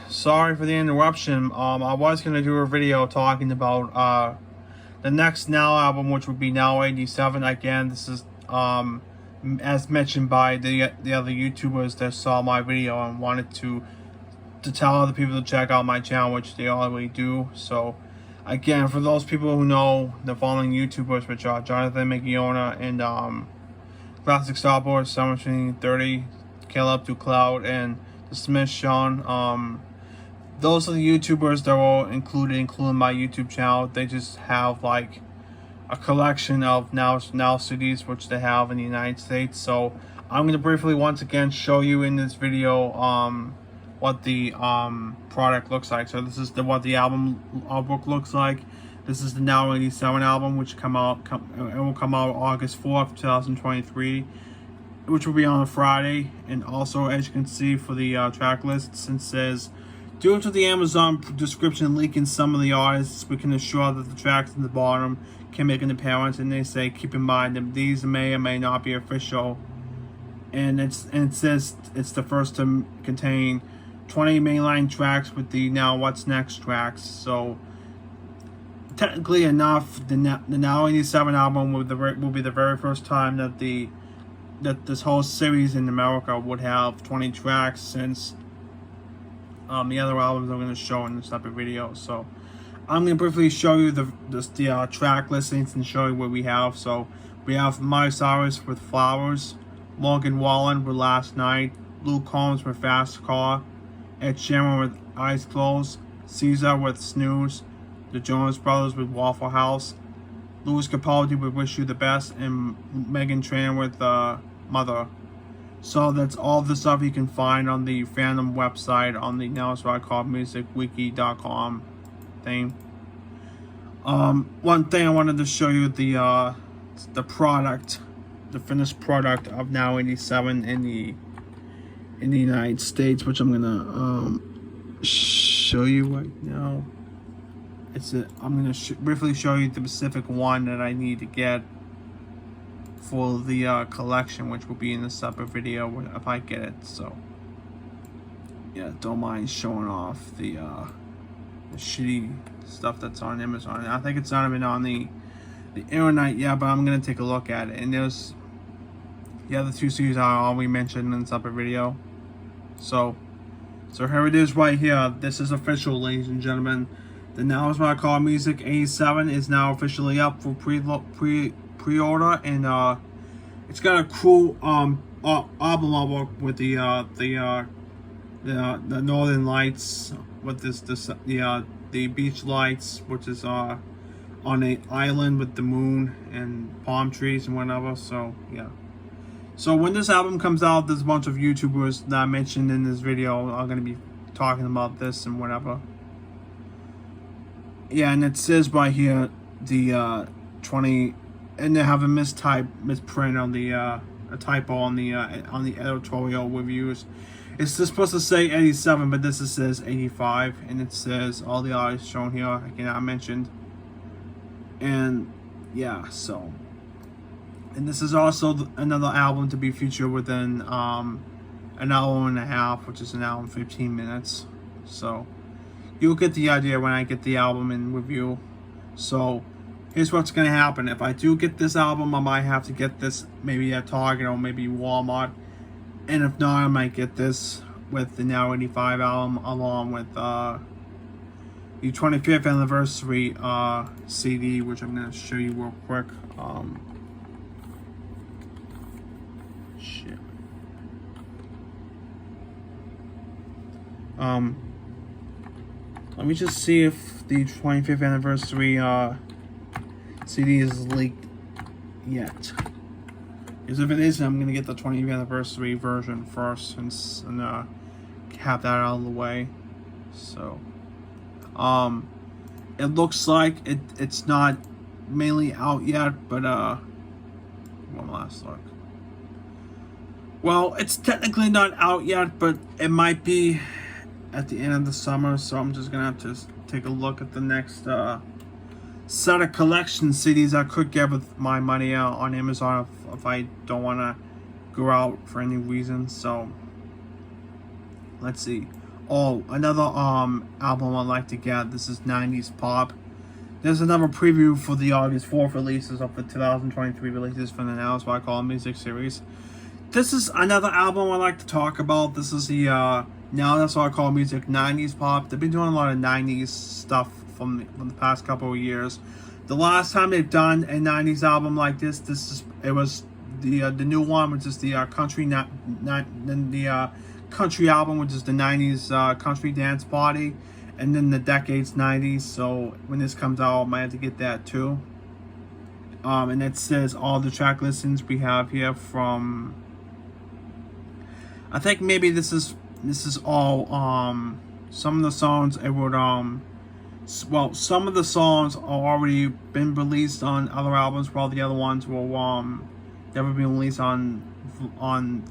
Sorry for the interruption. I was gonna do a video talking about the next Now album, which would be Now 87. Again, this is as mentioned by the other YouTubers that saw my video and wanted to tell other people to check out my channel, which they already do. So again, for those people who know the following YouTubers, which are Jonathan Migiona and Classic Starboard, Summer 30, Caleb to Cloud, and the Smith Sean. Those are the YouTubers that were including my YouTube channel. They just have like a collection of now CDs which they have in the United States. So I'm gonna briefly once again show you in this video what the product looks like. So this is what the album book looks like. This is the Now 87 album, which it will come out August 4th, 2023. Which will be on a Friday. And also, as you can see for the track lists, it says, due to the Amazon description leaking some of the artists, we can assure that the tracks at the bottom can make an appearance. And they say, keep in mind that these may or may not be official. And it says it's the first to contain 20 mainline tracks with the Now What's Next tracks. So technically enough, the Now 87 album will be the very first time that this whole series in America would have 20 tracks, since the other albums I'm going to show in this separate video. So I'm going to briefly show you the track listings and show you what we have. So we have Miley Cyrus with Flowers, Morgan Wallen with Last Night, Luke Combs with Fast Car, Ed Sheeran with Eyes Closed, Caesar with Snooze, the Jonas Brothers with Waffle House, Louis Capaldi with Wish You the Best, and Megan Trainor with Mother. So that's all the stuff you can find on the fandom website on the Now It's Rock Hard Music Wiki.com thing. One thing I wanted to show you, the product, the finished product of Now 87 in the United States, which I'm gonna show you right now. I'm going to briefly show you the specific one that I need to get for the collection, which will be in a separate video if I get it. So yeah, don't mind showing off the shitty stuff that's on Amazon. I think it's not even on the internet yet, but I'm going to take a look at it. And there's the other two series I already mentioned in a separate video. So here it is right here. This is official, ladies and gentlemen. The Now Is What I Call Music 87 is now officially up for pre-order, and it's got a cool album artwork with the Northern Lights, with the beach lights, which is on an island with the moon and palm trees and whatever. So yeah. So when this album comes out, there's a bunch of YouTubers that I mentioned in this video are going to be talking about this and whatever. Yeah, and it says right here the 20, and they have a misprint on the a typo on the editorial reviews. It's just supposed to say 87, but this says 85, and it says all the artists shown here again I mentioned. And yeah, so, and this is also another album to be featured within an hour and a half, which is an hour and 15 minutes. So you'll get the idea when I get the album in review. So here's what's going to happen. If I do get this album, I might have to get this maybe at Target or maybe Walmart. And if not, I might get this with the Now 85 album along with the 25th anniversary CD, which I'm going to show you real quick. Let me just see if the 25th anniversary CD is leaked yet. Because if it isn't, I'm going to get the 20th anniversary version first and have that out of the way. So, it looks like it's not mainly out yet, but one last look. Well, it's technically not out yet, but it might be at the end of the summer, so I'm just gonna have to take a look at the next set of collection CDs I could get with my money on Amazon if I don't want to go out for any reason. So let's see. Oh, another album I'd like to get. This is 90s pop. There's another preview for the August 4th releases of the 2023 releases from the Now That's What I Call Music series. This is another album I'd like to talk about. This is the Now That's What I Call Music 90s pop. They've been doing a lot of 90s stuff from the past couple of years. The last time they've done a 90s album like this it was the new one, which is the country album, which is the 90s country dance party, and then the decades 90s. So when this comes out, I might have to get that too. And it says all the track listings we have here from, I think maybe this is all some of the songs it would well, some of the songs are already been released on other albums, while the other ones will never be released on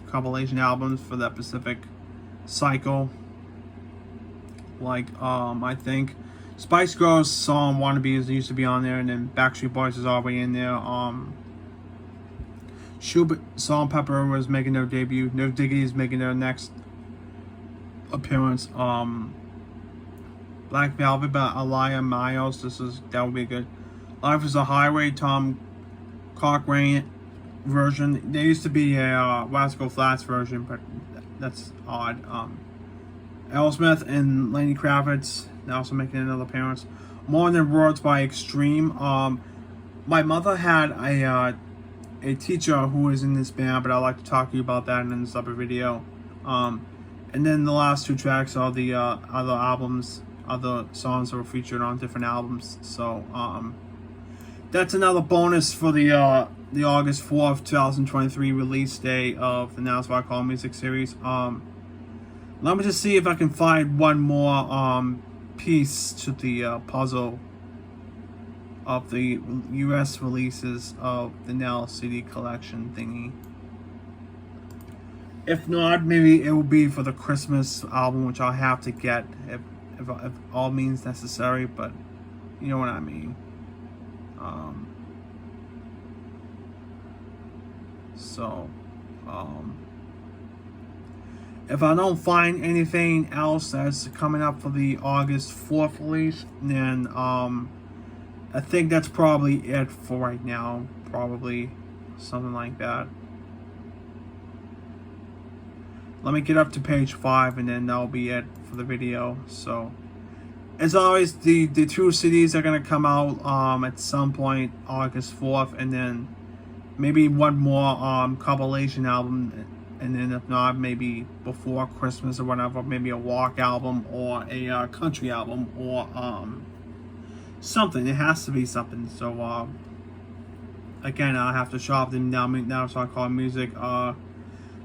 compilation albums for that Pacific cycle. Like I think Spice Girls song "Wannabes" used to be on there, and then Backstreet Boys is already in there. Schubert, Salt and Pepper was making their debut. No Diggity is making their next appearance. Black Velvet by Aliyah Miles. That would be good. Life is a Highway, Tom Cochrane version. There used to be a Rascal Flatts version, but that's odd. Aerosmith and Lenny Kravitz also making another appearance. More Than Words by Extreme. My mother had a teacher who was in this band, but I'd like to talk to you about that in a separate video. And then the last two tracks are the other songs that were featured on different albums. So that's another bonus for the August 4th, 2023 release day of the Now That's What I Call Music series. Let me just see if I can find one more piece to the puzzle of the US releases of the Now CD collection thingy. If not, maybe it will be for the Christmas album, which I'll have to get if all means necessary, but you know what I mean. If I don't find anything else that's coming up for the August 4th release, then I think that's probably it for right now. Probably something like that. Let me get up to page 5, and then that'll be it for the video. So, as always, the two CDs are gonna come out at some point August 4th, and then maybe one more compilation album, and then if not, maybe before Christmas or whatever, maybe a rock album or a country album or something. It has to be something. So again, I'll have to shop them now. So I call music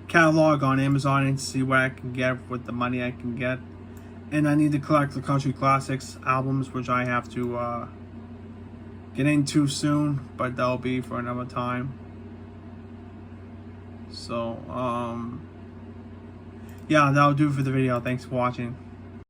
catalog on Amazon and see what I can get with the money I can get. And I need to collect the country classics albums, which I have to get into soon, but that'll be for another time. So yeah, that'll do for the video. Thanks for watching.